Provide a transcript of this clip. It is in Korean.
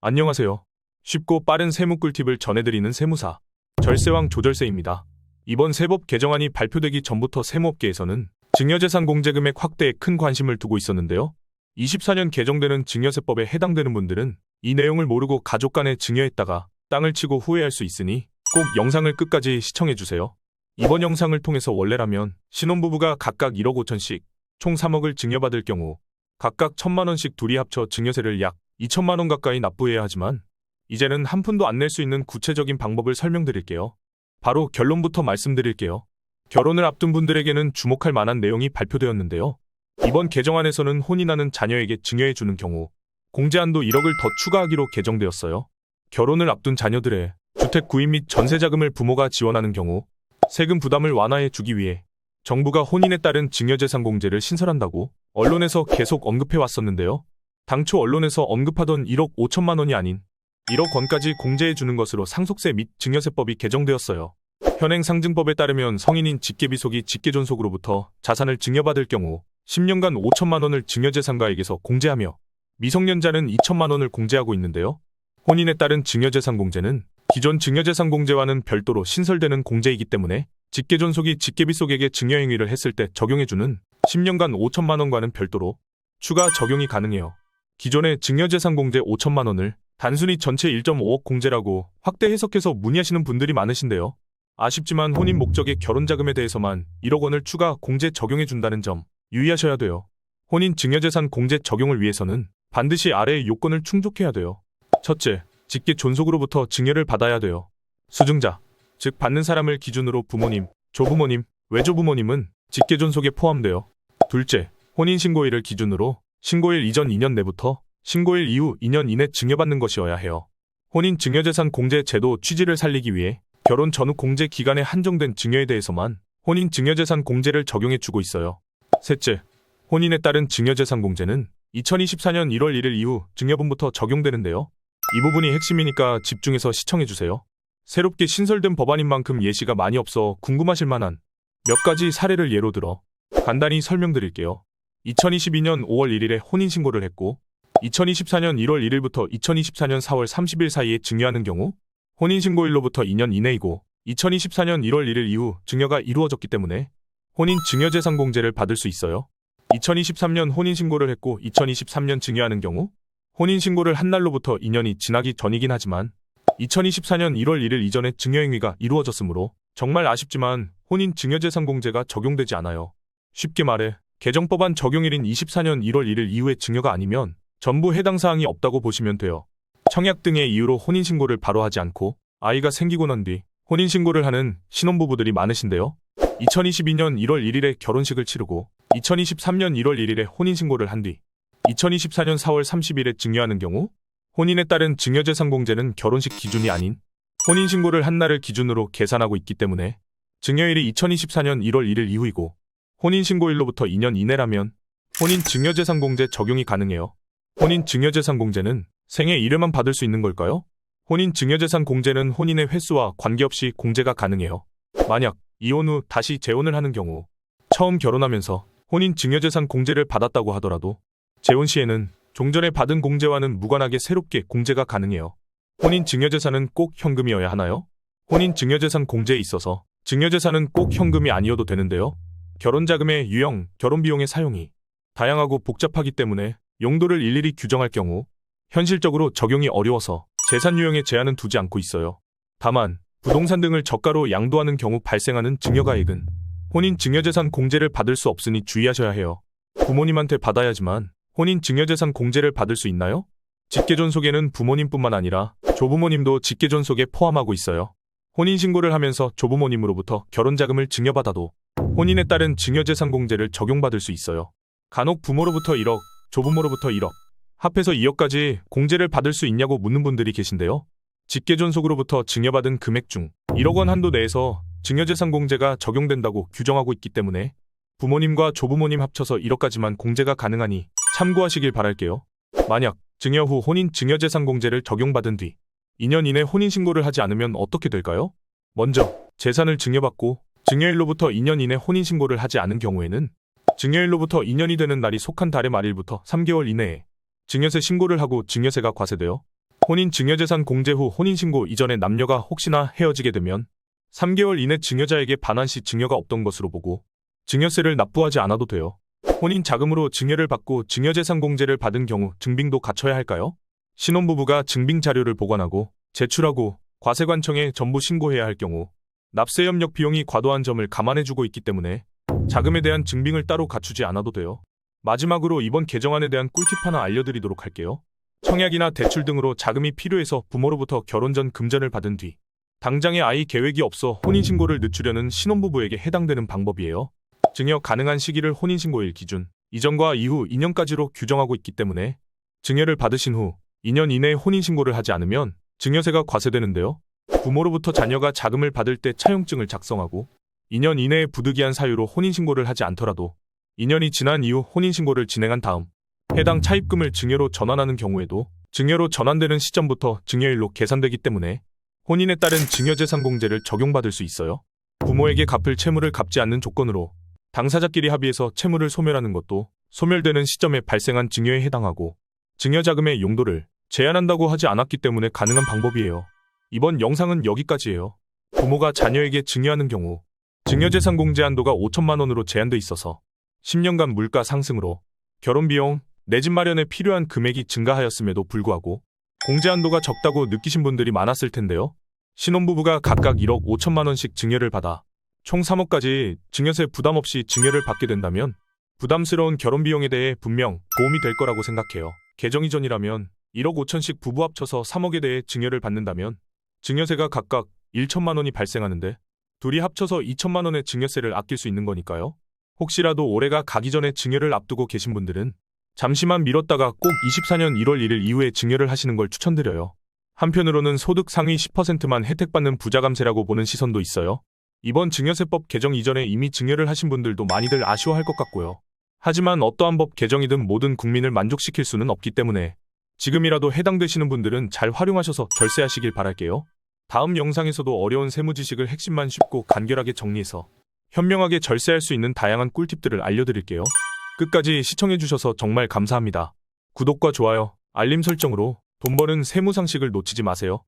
안녕하세요. 쉽고 빠른 세무 꿀팁을 전해드리는 세무사 절세왕 조절세입니다. 이번 세법 개정안이 발표되기 전부터 세무업계에서는 증여재산 공제금액 확대에 큰 관심을 두고 있었는데요. 24년 개정되는 증여세법에 해당되는 분들은 이 내용을 모르고 가족 간에 증여했다가 땅을 치고 후회할 수 있으니 꼭 영상을 끝까지 시청해주세요. 이번 영상을 통해서 원래라면 신혼부부가 각각 1억 5천씩 총 3억을 증여받을 경우 각각 1,000만원씩 둘이 합쳐 증여세를 약 2천만원 가까이 납부해야 하지만 이제는 한 푼도 안 낼 수 있는 구체적인 방법을 설명드릴게요. 바로 결론부터 말씀드릴게요. 결혼을 앞둔 분들에게는 주목할 만한 내용이 발표되었는데요. 이번 개정안에서는 혼인하는 자녀에게 증여해주는 경우 공제한도 1억을 더 추가하기로 개정되었어요. 결혼을 앞둔 자녀들의 주택 구입 및 전세자금을 부모가 지원하는 경우 세금 부담을 완화해 주기 위해 정부가 혼인에 따른 증여재산 공제를 신설한다고 언론에서 계속 언급해 왔었는데요. 당초 언론에서 언급하던 1억 5천만 원이 아닌 1억 원까지 공제해 주는 것으로 상속세 및 증여세법이 개정되었어요. 현행 상증법에 따르면 성인인 직계비속이 직계존속으로부터 자산을 증여받을 경우 10년간 5천만 원을 증여재산가에게서 공제하며 미성년자는 2천만 원을 공제하고 있는데요. 혼인에 따른 증여재산 공제는 기존 증여재산 공제와는 별도로 신설되는 공제이기 때문에 직계존속이 직계비속에게 증여행위를 했을 때 적용해주는 10년간 5천만 원과는 별도로 추가 적용이 가능해요. 기존의 증여재산 공제 5천만 원을 단순히 전체 1.5억 공제라고 확대 해석해서 문의하시는 분들이 많으신데요. 아쉽지만 혼인 목적의 결혼자금에 대해서만 1억 원을 추가 공제 적용해준다는 점 유의하셔야 돼요. 혼인 증여재산 공제 적용을 위해서는 반드시 아래의 요건을 충족해야 돼요. 첫째, 직계 존속으로부터 증여를 받아야 돼요. 수증자, 즉 받는 사람을 기준으로 부모님, 조부모님, 외조부모님은 직계 존속에 포함돼요. 둘째, 혼인신고일을 기준으로 신고일 이전 2년 내부터 신고일 이후 2년 이내 증여받는 것이어야 해요. 혼인 증여재산 공제 제도 취지를 살리기 위해 결혼 전후 공제 기간에 한정된 증여에 대해서만 혼인 증여재산 공제를 적용해주고 있어요. 셋째, 혼인에 따른 증여재산 공제는 2024년 1월 1일 이후 증여분부터 적용되는데요. 이 부분이 핵심이니까 집중해서 시청해주세요. 새롭게 신설된 법안인 만큼 예시가 많이 없어 궁금하실 만한 몇 가지 사례를 예로 들어 간단히 설명드릴게요. 2022년 5월 1일에 혼인신고를 했고 2024년 1월 1일부터 2024년 4월 30일 사이에 증여하는 경우 혼인신고일로부터 2년 이내이고 2024년 1월 1일 이후 증여가 이루어졌기 때문에 혼인 증여재산 공제를 받을 수 있어요. 2023년 혼인신고를 했고 2023년 증여하는 경우 혼인신고를 한 날로부터 2년이 지나기 전이긴 하지만 2024년 1월 1일 이전에 증여행위가 이루어졌으므로 정말 아쉽지만 혼인 증여재산 공제가 적용되지 않아요. 쉽게 말해 개정법안 적용일인 24년 1월 1일 이후의 증여가 아니면 전부 해당 사항이 없다고 보시면 돼요. 청약 등의 이유로 혼인신고를 바로 하지 않고 아이가 생기고 난 뒤 혼인신고를 하는 신혼부부들이 많으신데요. 2022년 1월 1일에 결혼식을 치르고 2023년 1월 1일에 혼인신고를 한 뒤 2024년 4월 30일에 증여하는 경우 혼인에 따른 증여재산 공제는 결혼식 기준이 아닌 혼인신고를 한 날을 기준으로 계산하고 있기 때문에 증여일이 2024년 1월 1일 이후이고 혼인신고일로부터 2년 이내라면 혼인 증여재산 공제 적용이 가능해요. 혼인 증여재산 공제는 생애 1회만 받을 수 있는 걸까요? 혼인 증여재산 공제는 혼인의 횟수와 관계없이 공제가 가능해요. 만약 이혼 후 다시 재혼을 하는 경우 처음 결혼하면서 혼인 증여재산 공제를 받았다고 하더라도 재혼 시에는 종전에 받은 공제와는 무관하게 새롭게 공제가 가능해요. 혼인 증여재산은 꼭 현금이어야 하나요? 혼인 증여재산 공제에 있어서 증여재산은 꼭 현금이 아니어도 되는데요. 결혼자금의 유형, 결혼비용의 사용이 다양하고 복잡하기 때문에 용도를 일일이 규정할 경우 현실적으로 적용이 어려워서 재산 유형에 제한은 두지 않고 있어요. 다만 부동산 등을 저가로 양도하는 경우 발생하는 증여가액은 혼인 증여재산 공제를 받을 수 없으니 주의하셔야 해요. 부모님한테 받아야지만 혼인 증여재산 공제를 받을 수 있나요? 직계존속에는 부모님뿐만 아니라 조부모님도 직계존속에 포함하고 있어요. 혼인신고를 하면서 조부모님으로부터 결혼자금을 증여받아도 혼인에 따른 증여재산 공제를 적용받을 수 있어요. 간혹 부모로부터 1억, 조부모로부터 1억, 합해서 2억까지 공제를 받을 수 있냐고 묻는 분들이 계신데요. 직계존속으로부터 증여받은 금액 중 1억 원 한도 내에서 증여재산 공제가 적용된다고 규정하고 있기 때문에 부모님과 조부모님 합쳐서 1억까지만 공제가 가능하니 참고하시길 바랄게요. 만약 증여 후 혼인 증여재산 공제를 적용받은 뒤 2년 이내 혼인신고를 하지 않으면 어떻게 될까요? 먼저 재산을 증여받고 증여일로부터 2년 이내 혼인신고를 하지 않은 경우에는 증여일로부터 2년이 되는 날이 속한 달의 말일부터 3개월 이내에 증여세 신고를 하고 증여세가 과세되어 혼인 증여재산 공제 후 혼인신고 이전에 남녀가 혹시나 헤어지게 되면 3개월 이내 증여자에게 반환 시 증여가 없던 것으로 보고 증여세를 납부하지 않아도 돼요. 혼인 자금으로 증여를 받고 증여재산 공제를 받은 경우 증빙도 갖춰야 할까요? 신혼부부가 증빙 자료를 보관하고 제출하고 과세관청에 전부 신고해야 할 경우 납세 협력 비용이 과도한 점을 감안해주고 있기 때문에 자금에 대한 증빙을 따로 갖추지 않아도 돼요. 마지막으로 이번 개정안에 대한 꿀팁 하나 알려드리도록 할게요. 청약이나 대출 등으로 자금이 필요해서 부모로부터 결혼 전 금전을 받은 뒤 당장에 아이 계획이 없어 혼인신고를 늦추려는 신혼부부에게 해당되는 방법이에요. 증여 가능한 시기를 혼인신고일 기준 이전과 이후 2년까지로 규정하고 있기 때문에 증여를 받으신 후 2년 이내에 혼인신고를 하지 않으면 증여세가 과세되는데요. 부모로부터 자녀가 자금을 받을 때 차용증을 작성하고 2년 이내에 부득이한 사유로 혼인신고를 하지 않더라도 2년이 지난 이후 혼인신고를 진행한 다음 해당 차입금을 증여로 전환하는 경우에도 증여로 전환되는 시점부터 증여일로 계산되기 때문에 혼인에 따른 증여재산 공제를 적용받을 수 있어요. 부모에게 갚을 채무를 갚지 않는 조건으로 당사자끼리 합의해서 채무를 소멸하는 것도 소멸되는 시점에 발생한 증여에 해당하고 증여자금의 용도를 제한한다고 하지 않았기 때문에 가능한 방법이에요. 이번 영상은 여기까지예요. 부모가 자녀에게 증여하는 경우 증여재산 공제 한도가 5천만 원으로 제한돼 있어서 10년간 물가 상승으로 결혼비용, 내 집 마련에 필요한 금액이 증가하였음에도 불구하고 공제 한도가 적다고 느끼신 분들이 많았을 텐데요. 신혼부부가 각각 1억 5천만 원씩 증여를 받아 총 3억까지 증여세 부담 없이 증여를 받게 된다면 부담스러운 결혼비용에 대해 분명 도움이 될 거라고 생각해요. 개정 이전이라면 1억 5천씩 부부 합쳐서 3억에 대해 증여를 받는다면 증여세가 각각 1천만 원이 발생하는데 둘이 합쳐서 2천만 원의 증여세를 아낄 수 있는 거니까요. 혹시라도 올해가 가기 전에 증여를 앞두고 계신 분들은 잠시만 미뤘다가 꼭 24년 1월 1일 이후에 증여를 하시는 걸 추천드려요. 한편으로는 소득 상위 10%만 혜택받는 부자감세라고 보는 시선도 있어요. 이번 증여세법 개정 이전에 이미 증여를 하신 분들도 많이들 아쉬워할 것 같고요. 하지만 어떠한 법 개정이든 모든 국민을 만족시킬 수는 없기 때문에 지금이라도 해당되시는 분들은 잘 활용하셔서 절세하시길 바랄게요. 다음 영상에서도 어려운 세무 지식을 핵심만 쉽고 간결하게 정리해서 현명하게 절세할 수 있는 다양한 꿀팁들을 알려드릴게요. 끝까지 시청해주셔서 정말 감사합니다. 구독과 좋아요, 알림 설정으로 돈 버는 세무 상식을 놓치지 마세요.